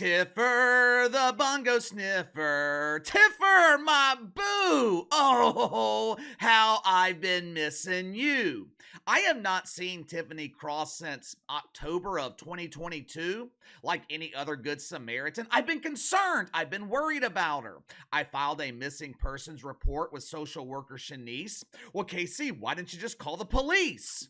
Tiffer, the bongo sniffer. Tiffer, my boo. Oh, how I've been missing you. I have not seen Tiffany Cross since October of 2022. Like any other good Samaritan, I've been concerned. I've been worried about her. I filed a missing persons report with social worker Shanice. Well, Casey, why didn't you just call the police?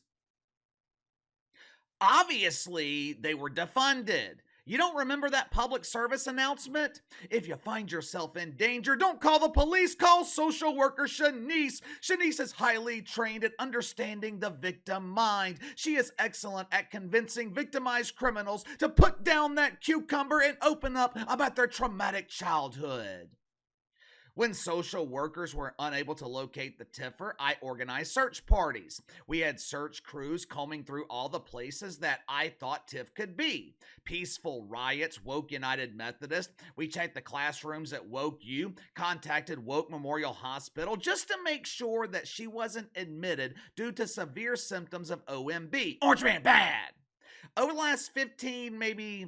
Obviously, they were defunded. You don't remember that public service announcement? If you find yourself in danger, don't call the police, call social worker Shanice. Shanice is highly trained at understanding the victim mind. She is excellent at convincing victimized criminals to put down that cucumber and open up about their traumatic childhood. When social workers were unable to locate the Tiffer, I organized search parties. We had search crews combing through all the places that I thought Tiff could be. Peaceful riots, Woke United Methodist. We checked the classrooms at Woke U, contacted Woke Memorial Hospital just to make sure that she wasn't admitted due to severe symptoms of OMB. Orange Man bad! Over the last 15, maybe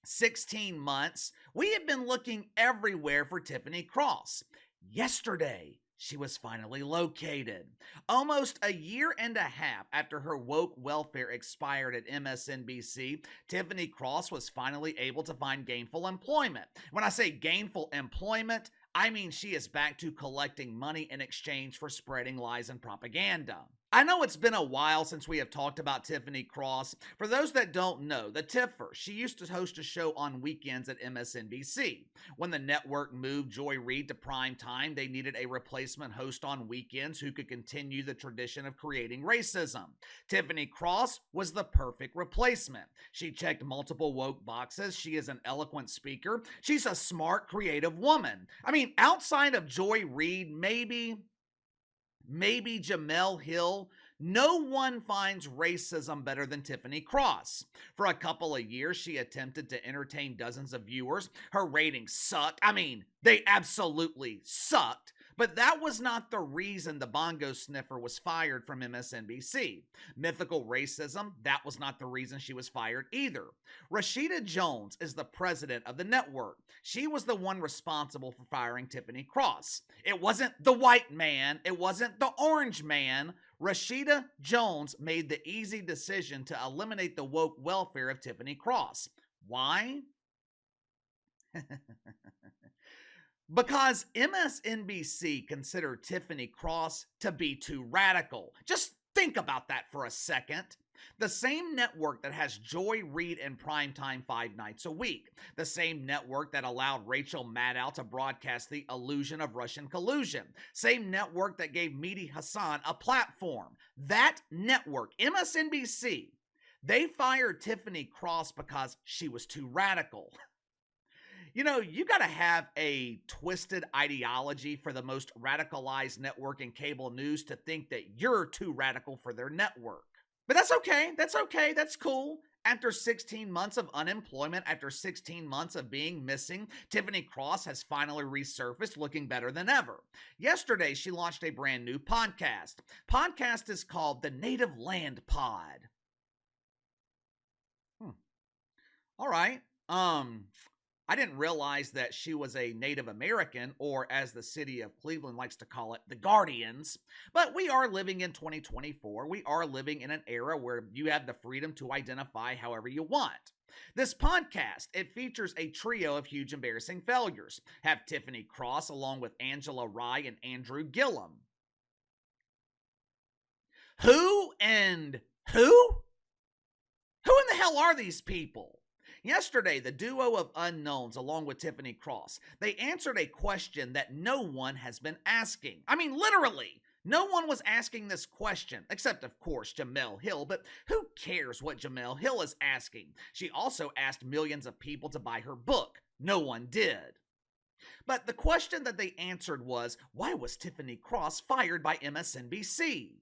16 months, we have been looking everywhere for Tiffany Cross. Yesterday, she was finally located. Almost a year and a half after her woke welfare expired at MSNBC, Tiffany Cross was finally able to find gainful employment. When I say gainful employment, I mean she is back to collecting money in exchange for spreading lies and propaganda. I know it's been a while since we have talked about Tiffany Cross. For those that don't know, the Tiffer, she used to host a show on weekends at MSNBC. When the network moved Joy Reid to prime time, they needed a replacement host on weekends who could continue the tradition of creating racism. Tiffany Cross was the perfect replacement. She checked multiple woke boxes. She is an eloquent speaker. She's a smart, creative woman. I mean, outside of Joy Reid, maybe Jemele Hill, no one finds racism better than Tiffany Cross. For a couple of years, she attempted to entertain dozens of viewers. Her ratings sucked. I mean, they absolutely sucked. But that was not the reason the bongo sniffer was fired from MSNBC. Mythical racism, that was not the reason she was fired either. Rashida Jones is the president of the network. She was the one responsible for firing Tiffany Cross. It wasn't the white man. It wasn't the orange man. Rashida Jones made the easy decision to eliminate the woke welfare of Tiffany Cross. Why? Because MSNBC considered Tiffany Cross to be too radical. Just think about that for a second. The same network that has Joy Reid in primetime 5 nights a week. The same network that allowed Rachel Maddow to broadcast the illusion of Russian collusion. Same network that gave Mehdi Hassan a platform. That network, MSNBC, they fired Tiffany Cross because she was too radical. You know, you got to have a twisted ideology for the most radicalized network in cable news to think that you're too radical for their network. But that's okay. That's okay. That's cool. After 16 months of unemployment, after 16 months of being missing, Tiffany Cross has finally resurfaced looking better than ever. Yesterday, she launched a brand new podcast. Podcast is called The Native Land Pod. All right. I didn't realize that she was a Native American, or as the city of Cleveland likes to call it, the Guardians. But we are living in 2024. We are living in an era where you have the freedom to identify however you want. This podcast, it features a trio of huge embarrassing failures. Have Tiffany Cross along with Angela Rye and Andrew Gillum. Who in the hell are these people? Yesterday, the duo of unknowns, along with Tiffany Cross, they answered a question that no one has been asking. I mean, literally, no one was asking this question, except, of course, Jemele Hill, but who cares what Jemele Hill is asking? She also asked millions of people to buy her book. No one did. But the question that they answered was, why was Tiffany Cross fired by MSNBC?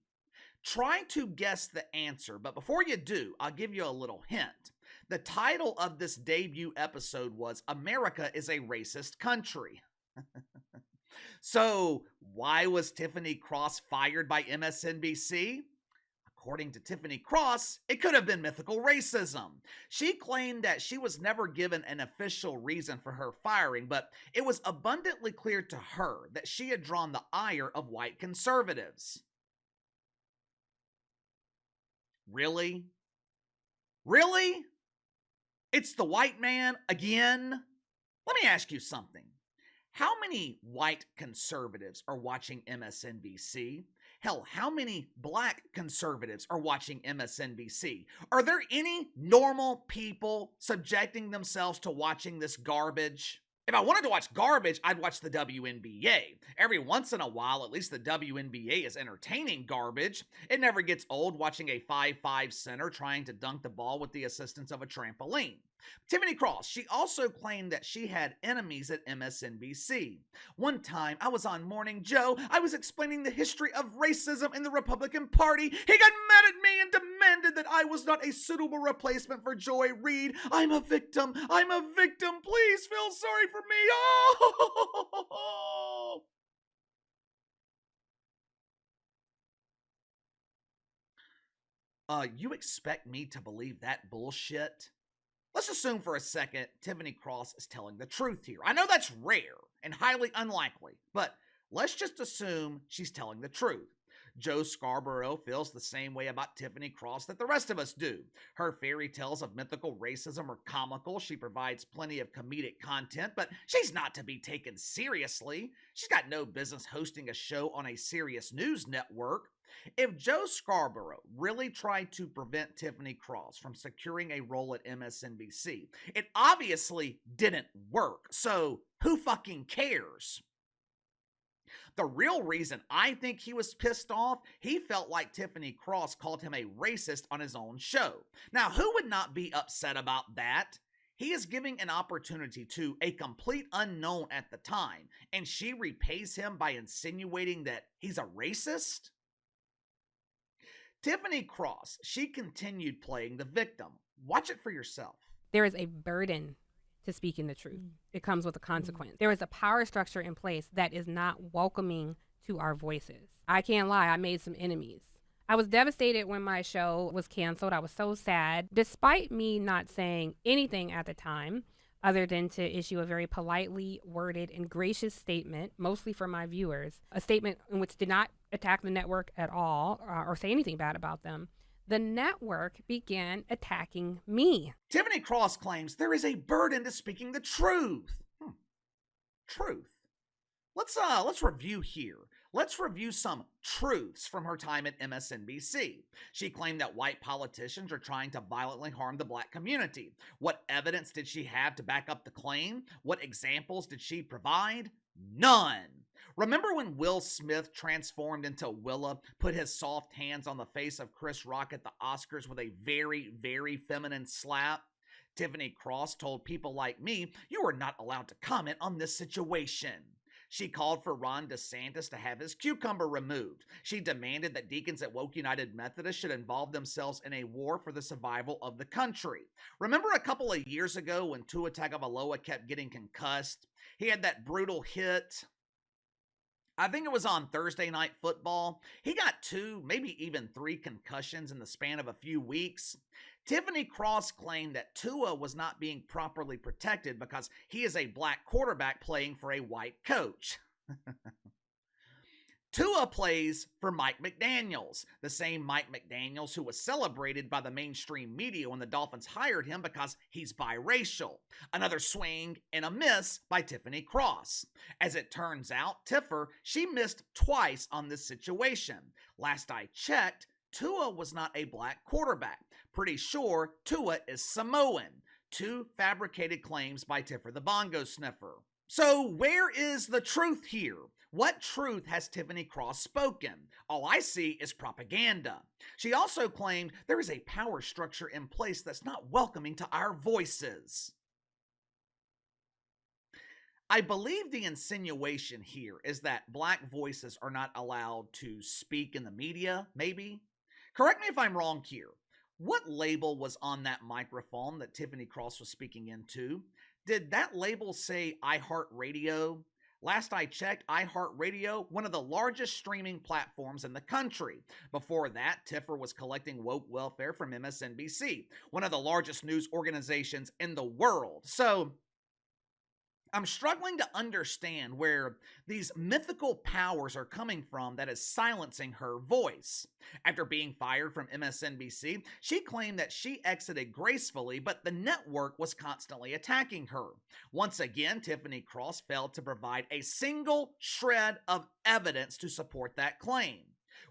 Try to guess the answer, but before you do, I'll give you a little hint. The title of this debut episode was America is a Racist Country. So, why was Tiffany Cross fired by MSNBC? According to Tiffany Cross, it could have been mythical racism. She claimed that she was never given an official reason for her firing, but it was abundantly clear to her that she had drawn the ire of white conservatives. Really? Really? It's the white man again? Let me ask you something. How many white conservatives are watching MSNBC? Hell, how many black conservatives are watching MSNBC? Are there any normal people subjecting themselves to watching this garbage? If I wanted to watch garbage, I'd watch the WNBA. Every once in a while, at least the WNBA is entertaining garbage. It never gets old watching a 5'5" center trying to dunk the ball with the assistance of a trampoline. Tiffany Cross, she also claimed that she had enemies at MSNBC. One time, I was on Morning Joe. I was explaining the history of racism in the Republican Party. He got mad at me and demanded that I was not a suitable replacement for Joy Reid. I'm a victim. I'm a victim. Please feel sorry for me. Oh! You expect me to believe that bullshit? Let's assume for a second Tiffany Cross is telling the truth here. I know that's rare and highly unlikely, but let's just assume she's telling the truth. Joe Scarboro feels the same way about Tiffany Cross that the rest of us do. Her fairy tales of mythical racism are comical. She provides plenty of comedic content, but she's not to be taken seriously. She's got no business hosting a show on a serious news network. If Joe Scarboro really tried to prevent Tiffany Cross from securing a role at MSNBC, it obviously didn't work. So who fucking cares? The real reason I think he was pissed off, he felt like Tiffany Cross called him a racist on his own show. Now, who would not be upset about that? He is giving an opportunity to a complete unknown at the time, and she repays him by insinuating that he's a racist? Tiffany Cross, she continued playing the victim. Watch it for yourself. There is a burden to speaking the truth. It comes with a consequence. There is a power structure in place that is not welcoming to our voices. I can't lie, I made some enemies. I was devastated when my show was canceled. I was so sad. Despite me not saying anything at the time, other than to issue a very politely worded and gracious statement, mostly for my viewers, a statement in which did not attack the network at all or say anything bad about them, the network began attacking me. Tiffany Cross claims there is a burden to speaking the truth. Truth. Let's review here. Let's review some truths from her time at MSNBC. She claimed that white politicians are trying to violently harm the black community. What evidence did she have to back up the claim? What examples did she provide? None. Remember when Will Smith transformed into Willa, put his soft hands on the face of Chris Rock at the Oscars with a very, very feminine slap? Tiffany Cross told people like me, you are not allowed to comment on this situation. She called for Ron DeSantis to have his cucumber removed. She demanded that deacons at Woke United Methodist should involve themselves in a war for the survival of the country. Remember a couple of years ago when Tua Tagovailoa kept getting concussed? He had that brutal hit. I think it was on Thursday Night Football. He got 2, maybe even 3 concussions in the span of a few weeks. Tiffany Cross claimed that Tua was not being properly protected because he is a black quarterback playing for a white coach. Tua plays for Mike McDaniels, the same Mike McDaniels who was celebrated by the mainstream media when the Dolphins hired him because he's biracial. Another swing and a miss by Tiffany Cross. As it turns out, Tiffer, she missed twice on this situation. Last I checked, Tua was not a black quarterback. Pretty sure Tua is Samoan. 2 fabricated claims by Tiffer the Bongo Sniffer. So where is the truth here? What truth has Tiffany Cross spoken? All I see is propaganda. She also claimed there is a power structure in place that's not welcoming to our voices. I believe the insinuation here is that black voices are not allowed to speak in the media, maybe? Correct me if I'm wrong here. What label was on that microphone that Tiffany Cross was speaking into? Did that label say iHeartRadio? Last I checked, iHeartRadio, one of the largest streaming platforms in the country. Before that, Tiffer was collecting woke welfare from MSNBC, one of the largest news organizations in the world. So, I'm struggling to understand where these mythical powers are coming from that is silencing her voice. After being fired from MSNBC, she claimed that she exited gracefully, but the network was constantly attacking her. Once again, Tiffany Cross failed to provide a single shred of evidence to support that claim.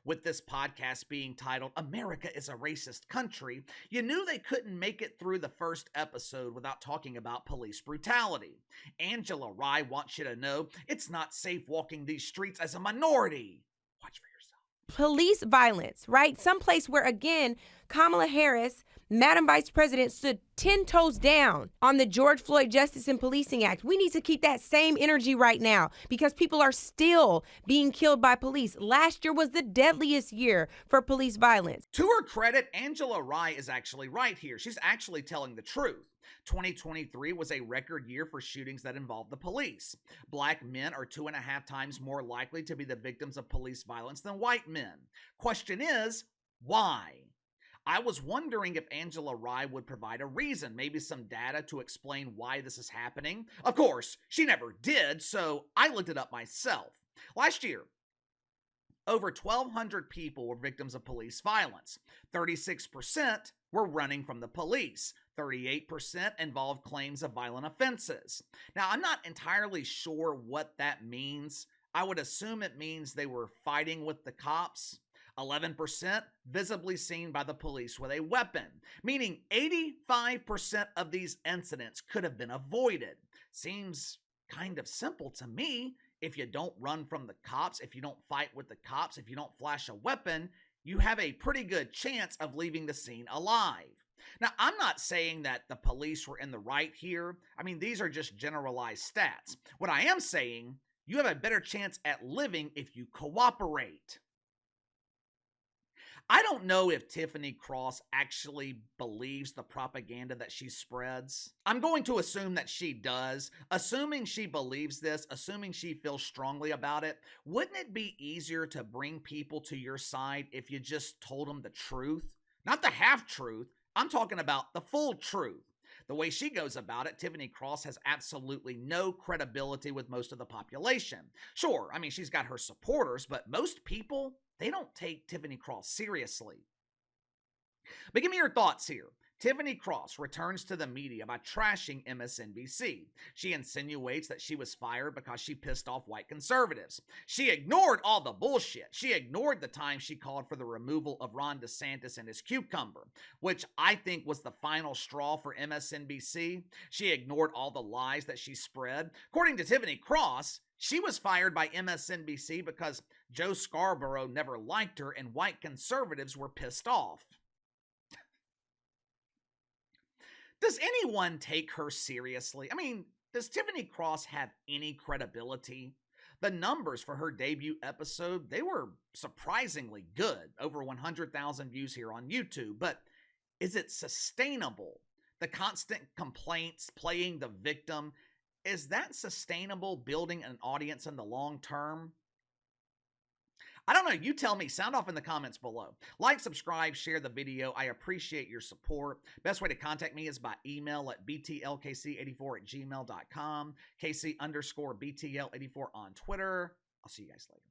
With this podcast being titled America is a Racist Country, you knew they couldn't make it through the first episode without talking about police brutality. Angela Rye wants you to know it's not safe walking these streets as a minority. Watch for yourself. Police violence, right? Someplace where, again, Kamala Harris, Madam Vice President, stood 10 toes down on the George Floyd Justice and Policing Act. We need to keep that same energy right now because people are still being killed by police. Last year was the deadliest year for police violence. To her credit, Angela Rye is actually right here. She's actually telling the truth. 2023 was a record year for shootings that involved the police. Black men are 2.5 times more likely to be the victims of police violence than white men. Question is, why? I was wondering if Angela Rye would provide a reason, maybe some data to explain why this is happening. Of course, she never did, so I looked it up myself. Last year, over 1,200 people were victims of police violence. 36% were running from the police. 38% involved claims of violent offenses. Now, I'm not entirely sure what that means. I would assume it means they were fighting with the cops. 11% visibly seen by the police with a weapon, meaning 85% of these incidents could have been avoided. Seems kind of simple to me. If you don't run from the cops, if you don't fight with the cops, if you don't flash a weapon, you have a pretty good chance of leaving the scene alive. Now, I'm not saying that the police were in the right here. I mean, these are just generalized stats. What I am saying, you have a better chance at living if you cooperate. I don't know if Tiffany Cross actually believes the propaganda that she spreads. I'm going to assume that she does. Assuming she believes this, assuming she feels strongly about it, wouldn't it be easier to bring people to your side if you just told them the truth? Not the half-truth. I'm talking about the full truth. The way she goes about it, Tiffany Cross has absolutely no credibility with most of the population. Sure, I mean, she's got her supporters, but most people, they don't take Tiffany Cross seriously. But give me your thoughts here. Tiffany Cross returns to the media by trashing MSNBC. She insinuates that she was fired because she pissed off white conservatives. She ignored all the bullshit. She ignored the time she called for the removal of Ron DeSantis and his cucumber, which I think was the final straw for MSNBC. She ignored all the lies that she spread. According to Tiffany Cross, she was fired by MSNBC because Joe Scarboro never liked her and white conservatives were pissed off. Does anyone take her seriously? I mean, does Tiffany Cross have any credibility? The numbers for her debut episode, they were surprisingly good. Over 100,000 views here on YouTube. But is it sustainable? The constant complaints, playing the victim, is that sustainable, building an audience in the long term? I don't know. You tell me. Sound off in the comments below. Like, subscribe, share the video. I appreciate your support. Best way to contact me is by email at btlkc84@gmail.com, KC_BTL84 on Twitter. I'll see you guys later.